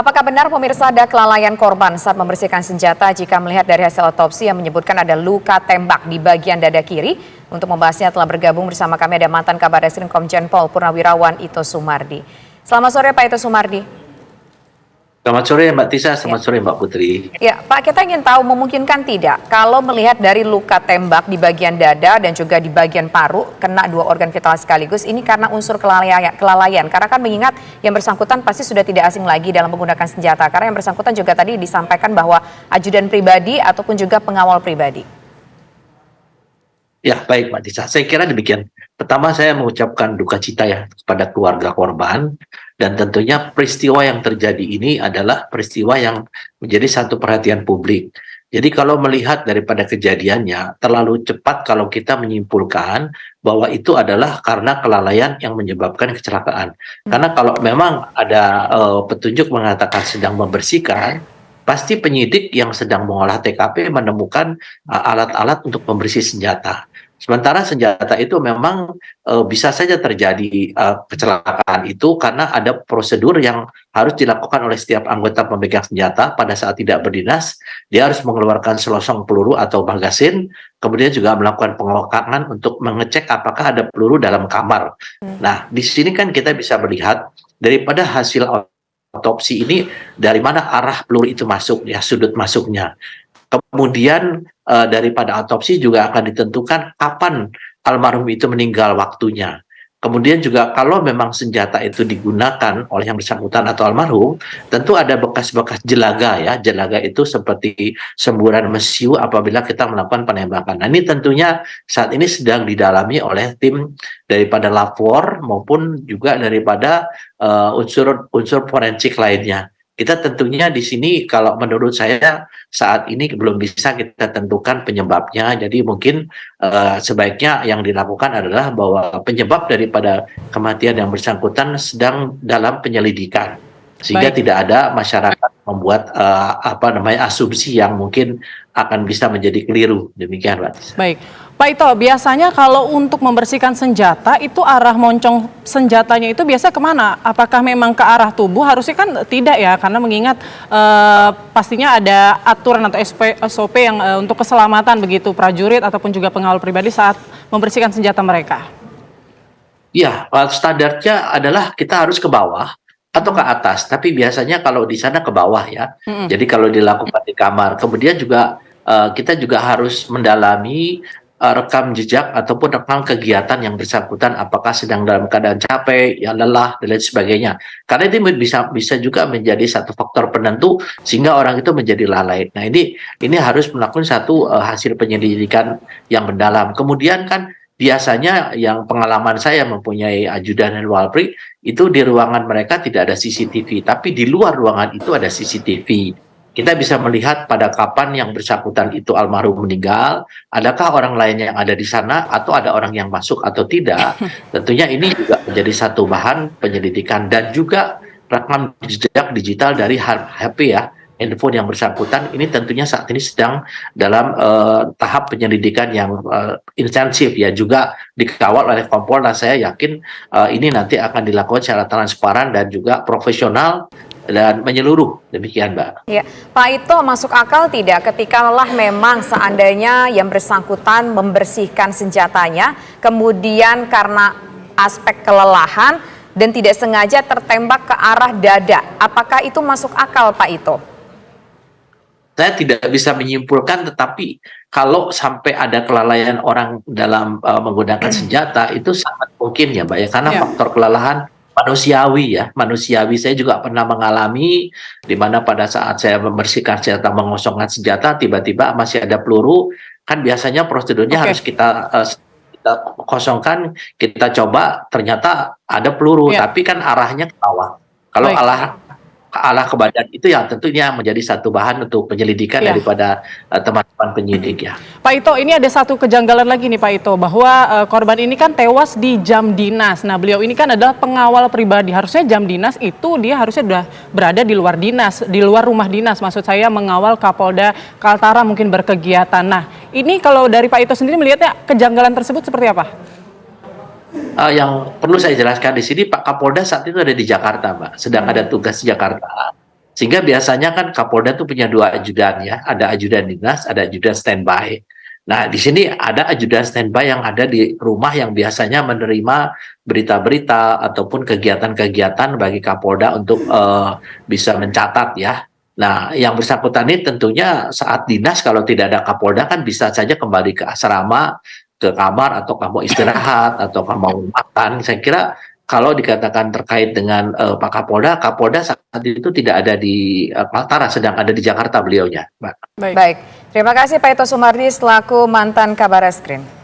Apakah benar pemirsa ada kelalaian korban saat membersihkan senjata jika melihat dari hasil otopsi yang menyebutkan ada luka tembak di bagian dada kiri? Untuk membahasnya telah bergabung bersama kami ada mantan Kabar Reskrim Komjen Pol Purnawirawan Ito Sumardi. Selamat sore Pak Ito Sumardi. Selamat sore Mbak Tisa, selamat sore Mbak Putri. Ya Pak, kita ingin tahu memungkinkan tidak kalau melihat dari luka tembak di bagian dada dan juga di bagian paru kena dua organ vital sekaligus ini karena unsur kelalaian. Karena kan mengingat yang bersangkutan pasti sudah tidak asing lagi dalam menggunakan senjata. Karena yang bersangkutan juga tadi disampaikan bahwa ajudan pribadi ataupun juga pengawal pribadi. Ya baik Mbak Tisa, saya kira demikian. Pertama saya mengucapkan duka cita ya kepada keluarga korban. Dan tentunya peristiwa yang terjadi ini adalah peristiwa yang menjadi satu perhatian publik. Jadi kalau melihat daripada kejadiannya, terlalu cepat kalau kita menyimpulkan bahwa itu adalah karena kelalaian yang menyebabkan kecelakaan. Karena kalau memang ada petunjuk mengatakan sedang membersihkan, pasti penyidik yang sedang mengolah TKP menemukan alat-alat untuk pembersih senjata. Sementara senjata itu memang bisa saja terjadi kecelakaan itu karena ada prosedur yang harus dilakukan oleh setiap anggota pemegang senjata pada saat tidak berdinas. Dia harus mengeluarkan selosong peluru atau magasin, kemudian juga melakukan pengelokangan untuk mengecek apakah ada peluru dalam kamar. Nah, di sini kan kita bisa melihat daripada hasil otopsi ini dari mana arah peluru itu masuk, ya sudut masuknya. Kemudian daripada otopsi juga akan ditentukan kapan almarhum itu meninggal waktunya. Kemudian juga kalau memang senjata itu digunakan oleh yang bersangkutan atau almarhum, tentu ada bekas-bekas jelaga ya. Jelaga itu seperti semburan mesiu apabila kita melakukan penembakan. Nah ini tentunya saat ini sedang didalami oleh tim daripada lapor maupun juga daripada unsur forensik lainnya. Kita tentunya di sini kalau menurut saya saat ini belum bisa kita tentukan penyebabnya. Jadi mungkin sebaiknya yang dilakukan adalah bahwa penyebab daripada kematian yang bersangkutan sedang dalam penyelidikan. Sehingga tidak ada masyarakat membuat asumsi yang mungkin akan bisa menjadi keliru. Demikian, Pak. Baik. Pak Ito, biasanya kalau untuk membersihkan senjata, itu arah moncong senjatanya itu biasa kemana? Apakah memang ke arah tubuh? Harusnya kan tidak ya, karena mengingat pastinya ada aturan atau SOP yang untuk keselamatan begitu prajurit ataupun juga pengawal pribadi saat membersihkan senjata mereka. Iya, standarnya adalah kita harus ke bawah atau ke atas, tapi biasanya kalau di sana ke bawah ya. Jadi kalau dilakukan di kamar, kemudian juga kita juga harus mendalami rekam jejak ataupun rekam kegiatan yang bersangkutan apakah sedang dalam keadaan capek, ya lelah dan lain sebagainya. Karena itu bisa juga menjadi satu faktor penentu sehingga orang itu menjadi lalai. Nah ini harus melakukan satu hasil penyelidikan yang mendalam. Kemudian kan biasanya yang pengalaman saya mempunyai ajudan dan walpri itu di ruangan mereka tidak ada CCTV, tapi di luar ruangan itu ada CCTV. Kita bisa melihat pada kapan yang bersangkutan itu almarhum meninggal, adakah orang lain yang ada di sana atau ada orang yang masuk atau tidak. Tentunya ini juga menjadi satu bahan penyelidikan dan juga rekam jejak digital dari HP ya, handphone yang bersangkutan ini tentunya saat ini sedang dalam tahap penyelidikan yang intensif ya, juga dikawal oleh Kompolnas. Saya yakin ini nanti akan dilakukan secara transparan dan juga profesional dan menyeluruh. Demikian, Mbak. Ya, Pak Ito, masuk akal tidak ketika lelah memang seandainya yang bersangkutan membersihkan senjatanya, kemudian karena aspek kelelahan dan tidak sengaja tertembak ke arah dada. Apakah itu masuk akal, Pak Ito? Saya tidak bisa menyimpulkan, tetapi kalau sampai ada kelalaian orang dalam menggunakan senjata, itu sangat mungkin ya, Mbak, ya, karena faktor kelelahan manusiawi ya, manusiawi. Saya juga pernah mengalami di mana pada saat saya membersihkan senjata, mengosongkan senjata, tiba-tiba masih ada peluru. Kan biasanya prosedurnya harus kita kosongkan, kita coba, ternyata ada peluru, tapi kan arahnya ke bawah. Kalau arah ke badan itu ya tentunya menjadi satu bahan untuk penyelidikan daripada teman-teman penyidik ya. Pak Ito, ini ada satu kejanggalan lagi nih Pak Ito, bahwa korban ini kan tewas di jam dinas. Nah beliau ini kan adalah pengawal pribadi, harusnya jam dinas itu dia harusnya sudah berada di luar dinas, di luar rumah dinas. Maksud saya mengawal Kapolda Kaltara mungkin berkegiatan. Nah ini kalau dari Pak Ito sendiri melihatnya kejanggalan tersebut seperti apa? Yang perlu saya jelaskan di sini, Pak Kapolda saat itu ada di Jakarta, Mbak, sedang ada tugas di Jakarta. Sehingga biasanya kan Kapolda tuh punya 2 ajudan ya, ada ajudan dinas, ada ajudan standby. Nah, di sini ada ajudan standby yang ada di rumah yang biasanya menerima berita-berita ataupun kegiatan-kegiatan bagi Kapolda untuk bisa mencatat ya. Nah, yang bersangkutan ini tentunya saat dinas kalau tidak ada Kapolda kan bisa saja kembali ke asrama, ke kamar, atau kamu istirahat, atau kamu makan. Saya kira kalau dikatakan terkait dengan Pak Kapolda, Kapolda saat itu tidak ada di Kaltara, sedang ada di Jakarta beliaunya, Mbak. Baik. Baik, terima kasih Pak Ito Sumardi selaku mantan Kabar Eskrim.